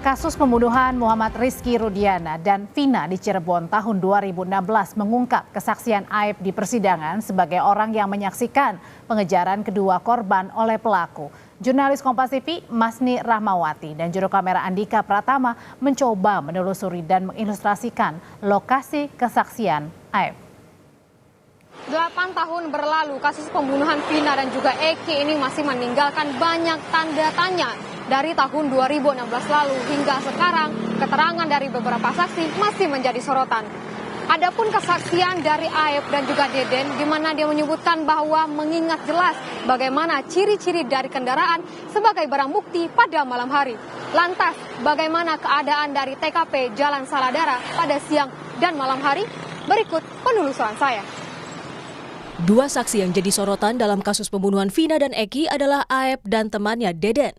Kasus pembunuhan Muhammad Rizky Rudiana dan Vina di Cirebon tahun 2016 mengungkap kesaksian Aib di persidangan sebagai orang yang menyaksikan pengejaran kedua korban oleh pelaku. Jurnalis Kompas TV Masni Rahmawati dan juru kamera Andika Pratama mencoba menelusuri dan mengilustrasikan lokasi kesaksian Aib. 8 tahun berlalu, kasus pembunuhan Vina dan juga Eki ini masih meninggalkan banyak tanda tanya. Dari tahun 2016 lalu hingga sekarang, keterangan dari beberapa saksi masih menjadi sorotan. Adapun kesaksian dari Aib dan juga Deden, di mana dia menyebutkan bahwa mengingat jelas bagaimana ciri-ciri dari kendaraan sebagai barang bukti pada malam hari. Lantas, bagaimana keadaan dari TKP Jalan Saladara pada siang dan malam hari? Berikut penelusuran saya. Dua saksi yang jadi sorotan dalam kasus pembunuhan Vina dan Eki adalah Aib dan temannya Deden.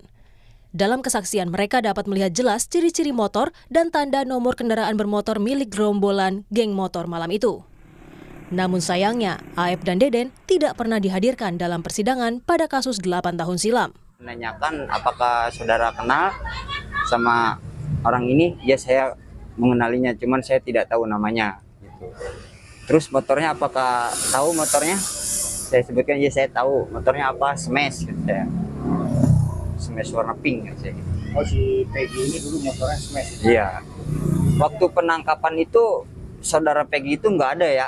Dalam kesaksian mereka dapat melihat jelas ciri-ciri motor dan tanda nomor kendaraan bermotor milik gerombolan geng motor malam itu. Namun sayangnya, Aib dan Deden tidak pernah dihadirkan dalam persidangan pada kasus 8 tahun silam. Menanyakan apakah saudara kenal sama orang ini, ya saya mengenalinya, cuman saya tidak tahu namanya. Gitu. Terus motornya apakah tahu motornya? Saya sebutkan, ya saya tahu motornya apa, Smash. Gitu saya. Smash warna pink gitu. Oh, si Peggy ini dulu motornya Smash? Iya. Waktu penangkapan itu saudara Peggy itu nggak ada ya.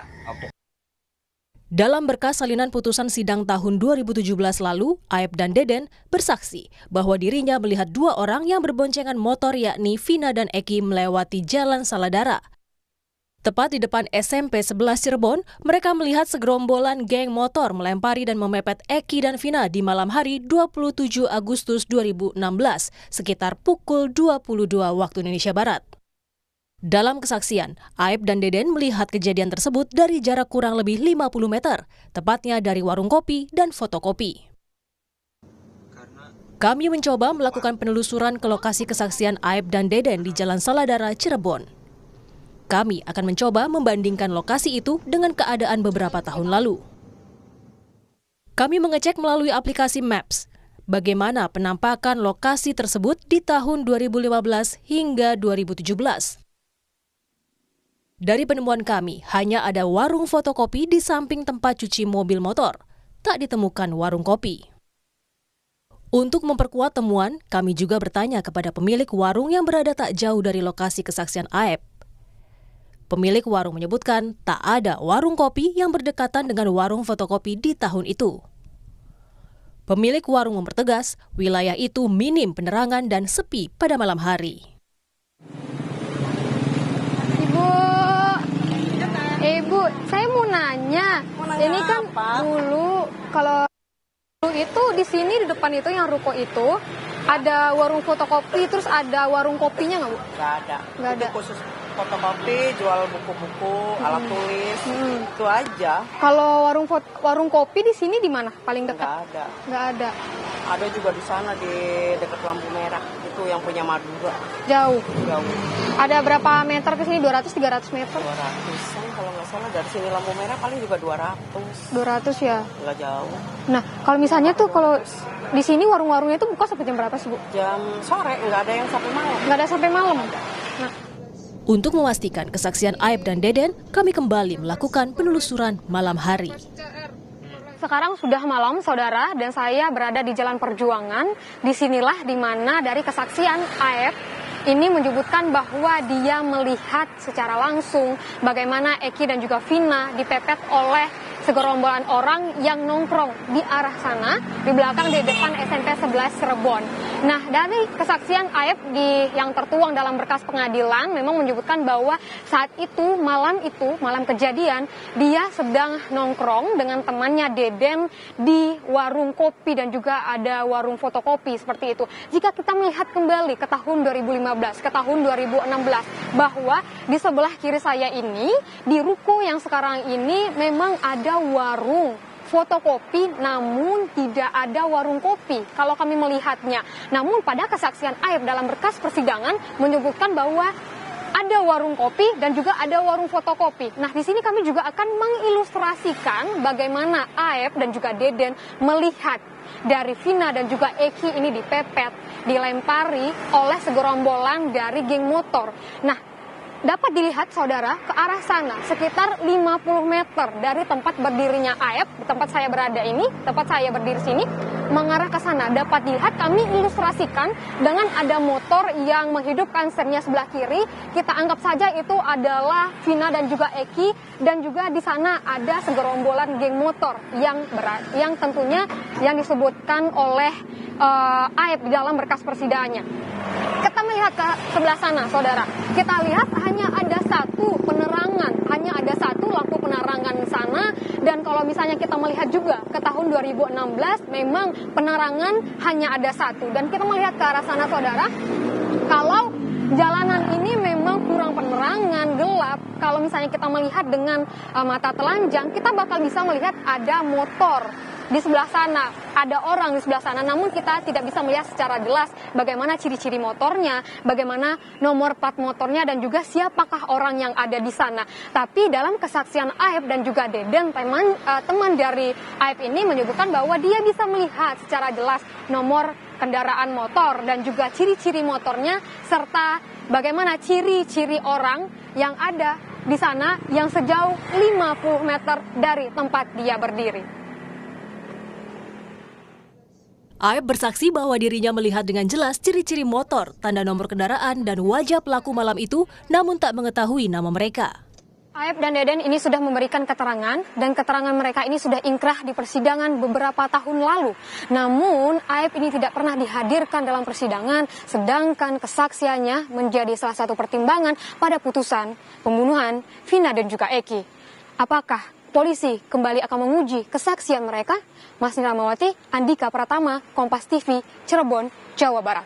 Dalam berkas salinan putusan sidang tahun 2017 lalu, Aib dan Deden bersaksi bahwa dirinya melihat dua orang yang berboncengan motor yakni Vina dan Eki melewati Jalan Saladara. Tepat di depan SMP 11 Cirebon, mereka melihat segerombolan geng motor melempari dan memepet Eki dan Vina di malam hari 27 Agustus 2016, sekitar pukul 22 waktu Indonesia Barat. Dalam kesaksian, Aib dan Deden melihat kejadian tersebut dari jarak kurang lebih 50 meter, tepatnya dari warung kopi dan fotokopi. Kami mencoba melakukan penelusuran ke lokasi kesaksian Aib dan Deden di Jalan Saladara, Cirebon. Kami akan mencoba membandingkan lokasi itu dengan keadaan beberapa tahun lalu. Kami mengecek melalui aplikasi Maps bagaimana penampakan lokasi tersebut di tahun 2015 hingga 2017. Dari penemuan kami, hanya ada warung fotokopi di samping tempat cuci mobil motor. Tak ditemukan warung kopi. Untuk memperkuat temuan, kami juga bertanya kepada pemilik warung yang berada tak jauh dari lokasi kesaksian Aib. Pemilik warung menyebutkan tak ada warung kopi yang berdekatan dengan warung fotokopi di tahun itu. Pemilik warung mempertegas wilayah itu minim penerangan dan sepi pada malam hari. Ibu, saya mau nanya ini kan apa? Dulu kalau itu di sini di depan itu yang ruko itu ada warung fotokopi, terus ada warung kopinya nggak, Bu? Nggak ada. Nggak ada. Khusus fotokopi, jual buku-buku, alat tulis, itu aja. Kalau warung kopi di sini di mana? Paling dekat? Nggak ada. Nggak ada. Ada juga di sana di dekat lampu merah, itu yang punya Madura. Jauh? Jauh. Ada berapa meter ke sini? 200-300 meter? 200-an kalau nggak salah, dari sini lampu merah paling juga 200. 200 ya? Nggak jauh. Nah, kalau misalnya tuh kalau di sini warung-warungnya itu buka sampai jam berapa sih, Bu? Jam sore, nggak ada yang sampai malam. Nggak ada sampai malam? Nah. Untuk memastikan kesaksian Aib dan Deden, kami kembali melakukan penelusuran malam hari. Sekarang sudah malam, saudara, dan saya berada di Jalan Perjuangan. Disinilah di mana dari kesaksian Aib ini menyebutkan bahwa dia melihat secara langsung bagaimana Eki dan juga Vina dipepet oleh segerombolan orang yang nongkrong di arah sana, di belakang di depan SMP 11 Cirebon. Nah, dari kesaksian Aib yang tertuang dalam berkas pengadilan memang menyebutkan bahwa saat itu, malam kejadian, dia sedang nongkrong dengan temannya Deden di warung kopi dan juga ada warung fotokopi seperti itu. Jika kita melihat kembali ke tahun 2015, ke tahun 2016, bahwa di sebelah kiri saya ini, di ruko yang sekarang ini memang ada warung fotokopi, namun tidak ada warung kopi kalau kami melihatnya. Namun pada kesaksian Aib dalam berkas persidangan menyebutkan bahwa ada warung kopi dan juga ada warung fotokopi. Nah, di sini kami juga akan mengilustrasikan bagaimana Aib dan juga Deden melihat dari Vina dan juga Eki ini dipepet, dilempari oleh segerombolan dari geng motor. Nah, dapat dilihat saudara ke arah sana sekitar 50 meter dari tempat berdirinya Aep, di tempat saya berada ini, tempat saya berdiri sini, mengarah ke sana. Dapat dilihat, kami ilustrasikan dengan ada motor yang menghidupkan sernya sebelah kiri. Kita anggap saja itu adalah Vina dan juga Eki, dan juga di sana ada segerombolan geng motor yang tentunya yang disebutkan oleh Aep di dalam berkas persidangannya. Kita melihat ke sebelah sana, saudara. Kita lihat hanya ada satu penerangan, hanya ada satu lampu penerangan di sana. Dan kalau misalnya kita melihat juga ke tahun 2016, memang penerangan hanya ada satu. Dan kita melihat ke arah sana, saudara, kalau jalanan ini memang kurang penerangan, gelap. Kalau misalnya kita melihat dengan mata telanjang, kita bakal bisa melihat ada motor di sebelah sana, ada orang di sebelah sana, namun kita tidak bisa melihat secara jelas bagaimana ciri-ciri motornya, bagaimana nomor plat motornya, dan juga siapakah orang yang ada di sana. Tapi dalam kesaksian Aep dan juga Deden, teman dari Aep ini menyebutkan bahwa dia bisa melihat secara jelas nomor kendaraan motor dan juga ciri-ciri motornya, serta bagaimana ciri-ciri orang yang ada di sana yang sejauh 50 meter dari tempat dia berdiri. Aep bersaksi bahwa dirinya melihat dengan jelas ciri-ciri motor, tanda nomor kendaraan, dan wajah pelaku malam itu, namun tak mengetahui nama mereka. Aep dan Deden ini sudah memberikan keterangan, dan keterangan mereka ini sudah ingkrah di persidangan beberapa tahun lalu. Namun, Aep ini tidak pernah dihadirkan dalam persidangan, sedangkan kesaksiannya menjadi salah satu pertimbangan pada putusan pembunuhan Vina dan juga Eki. Apakah polisi kembali akan menguji kesaksian mereka? Masni Ramawati, Andika Pratama, Kompas TV, Cirebon, Jawa Barat.